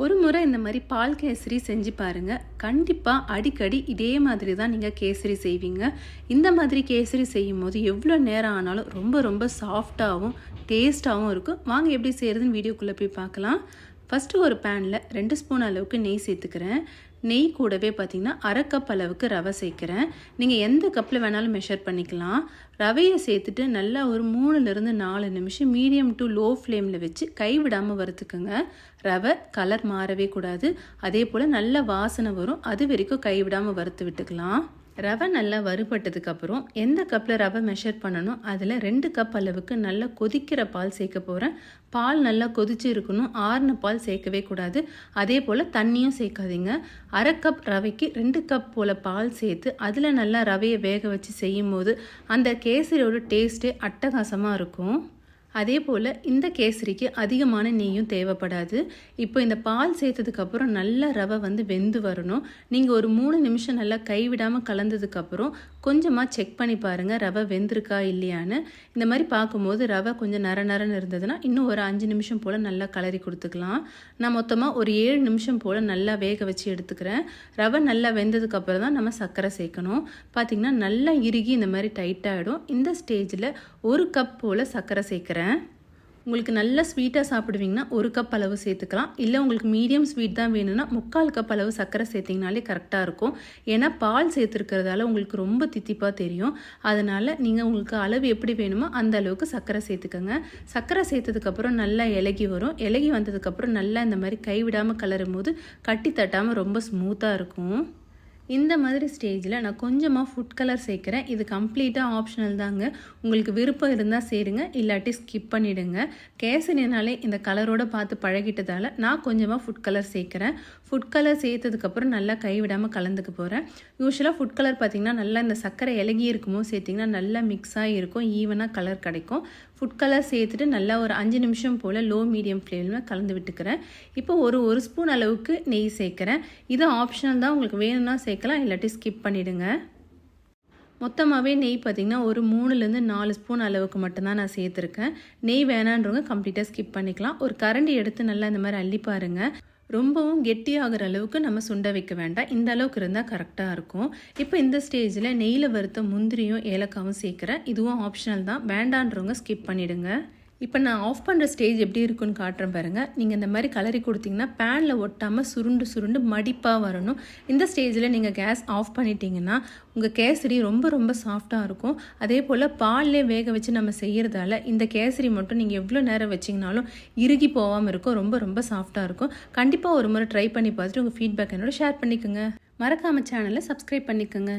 ஒரு முறை இந்த மாதிரி பால் கேசரி செஞ்சு பாருங்கள். கண்டிப்பாக அடிக்கடி இதே மாதிரி தான் நீங்கள் கேசரி செய்வீங்க. இந்த மாதிரி கேசரி செய்யும் போது எவ்வளோ நேரம் ஆனாலும் ரொம்ப ரொம்ப சாஃப்டாகவும் டேஸ்ட்டாகவும் இருக்கும். வாங்க எப்படி செய்கிறதுன்னு வீடியோக்குள்ளே போய் பார்க்கலாம். ஃபஸ்ட்டு ஒரு பேனில் 2 ஸ்பூன் அளவுக்கு நெய் சேர்த்துக்கிறேன். நெய் கூடவே பார்த்திங்கன்னா 1/2 கப் அளவுக்கு ரவை சேர்க்குறேன். நீங்கள் எந்த கப்பில் வேணாலும் மெஷர் பண்ணிக்கலாம். ரவையை சேர்த்துட்டு நல்லா ஒரு 3லேருந்து 4 நிமிஷம் மீடியம் டு லோ ஃப்ளேமில் வச்சு கைவிடாமல் வறுத்துக்குங்க. ரவை கலர் மாறவே கூடாது. அதே போல் நல்ல வாசனை வரும். அது வரைக்கும் கைவிடாமல் வறுத்து விட்டுக்கலாம். ரவை நல்லா வறுபட்டதுக்கப்புறம் எந்த கப்பில் ரவை மெஷர் பண்ணணும் அதில் 2 கப் அளவுக்கு நல்லா கொதிக்கிற பால் சேர்க்க போகிறேன். பால் நல்லா கொதிச்சு இருக்கணும். ஆறுன பால் சேர்க்கவே கூடாது. அதே போல் தண்ணியும் சேர்க்காதீங்க. 1/2 கப் ரவைக்கு 2 கப் போல் பால் சேர்த்து அதில் நல்லா ரவையை வேக வச்சு செய்யும் போது அந்த கேசரியோட டேஸ்ட்டே அட்டகாசமாக இருக்கும். அதே போல் இந்த கேசரிக்கு அதிகமான நெய்யும் தேவைப்படாது. இப்போ இந்த பால் சேர்த்ததுக்கப்புறம் நல்லா ரவை வெந்து வரணும். நீங்கள் ஒரு 3 நிமிஷம் நல்லா கைவிடாமல் கலந்ததுக்கப்புறம் கொஞ்சமாக செக் பண்ணி பாருங்கள் ரவை வெந்திருக்கா இல்லையான்னு. இந்த மாதிரி பார்க்கும்போது ரவை கொஞ்சம் நரன்னு இருந்ததுன்னா இன்னும் ஒரு 5 நிமிஷம் போல் நல்லா கலரி கொடுத்துக்கலாம். நான் மொத்தமாக ஒரு 7 நிமிஷம் போல் நல்லா வேக வச்சு எடுத்துக்கிறேன். ரவை நல்லா வெந்ததுக்கப்புறம் தான் நம்ம சர்க்கரை சேர்க்கணும். பார்த்திங்கன்னா நல்லா இறுகி இந்த மாதிரி டைட்டாகிடும். இந்த ஸ்டேஜில் 1 கப் போல் சர்க்கரை சேர்க்குறேன். உங்களுக்கு நல்ல ஸ்வீட்டாக சாப்பிடுவீங்கன்னா 1 கப் அளவு சேர்த்துக்கலாம். இல்லை உங்களுக்கு மீடியம் ஸ்வீட் தான் வேணும்னா 3/4 கப் அளவு சர்க்கரை சேர்த்திங்கனாலே கரெக்டாக இருக்கும். ஏன்னா பால் சேர்த்துருக்கிறதால உங்களுக்கு ரொம்ப தித்திப்பாக தெரியும். அதனால் நீங்கள் உங்களுக்கு அளவு எப்படி வேணுமோ அந்த அளவுக்கு சர்க்கரை சேர்த்துக்கோங்க. சர்க்கரை சேர்த்ததுக்கப்புறம் நல்லா இலகி வரும். இலகி வந்ததுக்கப்புறம் நல்லா இந்த மாதிரி கைவிடாமல் கலரும் போது கட்டி தட்டாமல் ரொம்ப ஸ்மூத்தாக இருக்கும். இந்த மாதிரி ஸ்டேஜில் நான் கொஞ்சமாக ஃபுட் கலர் சேர்க்குறேன். இது கம்ப்ளீட்டாக ஆப்ஷனல் தாங்க. உங்களுக்கு விருப்பம் இருந்தால் சேருங்க, இல்லாட்டி ஸ்கிப் பண்ணிவிடுங்க. கேசரினாலே இந்த கலரோடு பார்த்து பழகிட்டதால் நான் கொஞ்சமாக ஃபுட் கலர் சேர்க்குறேன். ஃபுட் கலர் சேர்த்ததுக்கப்புறம் நல்லா கைவிடாமல் கலந்துக்க போகிறேன். யூஸ்வலாக ஃபுட் கலர் பார்த்திங்கன்னா நல்லா இந்த சர்க்கரை இலகி இருக்குமோ சேர்த்திங்கன்னா நல்லா மிக்ஸாக இருக்கும், ஈவனாக கலர் கிடைக்கும். ஃபுட் கலர் சேர்த்துட்டு நல்லா ஒரு 5 நிமிஷம் போல் லோ மீடியம் ஃப்ளேமில் கலந்து விட்டுக்கிறேன். இப்போ ஒரு ஸ்பூன் அளவுக்கு நெய் சேர்க்குறேன். இது ஆப்ஷனல் தான், உங்களுக்கு வேணும்னா சேர்க்கலாம், இல்லாட்டி ஸ்கிப் பண்ணிவிடுங்க. மொத்தமாகவே நெய் பார்த்திங்கன்னா ஒரு 3லேருந்து 4 ஸ்பூன் அளவுக்கு மட்டும்தான் நான் சேர்த்துருக்கேன். நெய் வேணான்றவங்க கம்ப்ளீட்டாக ஸ்கிப் பண்ணிக்கலாம். ஒரு கரண்டி எடுத்து நல்லா இந்த மாதிரி அள்ளி பாருங்கள். ரொம்பவும் கெட்டியாகிற அளவுக்கு நம்ம சுண்ட வைக்க வேண்டாம். இந்த அளவுக்கு இருந்தால் கரெக்டாக இருக்கும். இப்போ இந்த ஸ்டேஜில் நெய்யில் வறுத்த முந்திரியும் ஏலக்காவும் சேர்க்குறேன். இதுவும் ஆப்ஷனல் தான், வேண்டான்றவங்க ஸ்கிப் பண்ணிவிடுங்க. இப்போ நான் ஆஃப் பண்ணுற ஸ்டேஜ் எப்படி இருக்குன்னு காட்டுறேன் பாருங்கள். நீங்கள் இந்த மாதிரி கலரி கொடுத்தீங்கன்னா பேனில் ஒட்டாமல் சுருண்டு மடிப்பாக வரணும். இந்த ஸ்டேஜில் நீங்கள் கேஸ் ஆஃப் பண்ணிட்டீங்கன்னா உங்கள் கேசரி ரொம்ப ரொம்ப சாஃப்டாக இருக்கும். அதே போல் பால்லே வேக வச்சு நம்ம செய்கிறதால இந்த கேசரி மட்டும் நீங்கள் எவ்வளோ நேரம் வச்சிங்கனாலும் இறுகி போகாமல் இருக்கும். ரொம்ப ரொம்ப சாஃப்டாக இருக்கும். கண்டிப்பாக ஒரு முறை ட்ரை பண்ணி பார்த்துட்டு உங்கள் ஃபீட்பேக் என்னோட ஷேர் பண்ணிக்கோங்க. மறக்காமல் சேனலை சப்ஸ்கிரைப் பண்ணிக்கோங்க.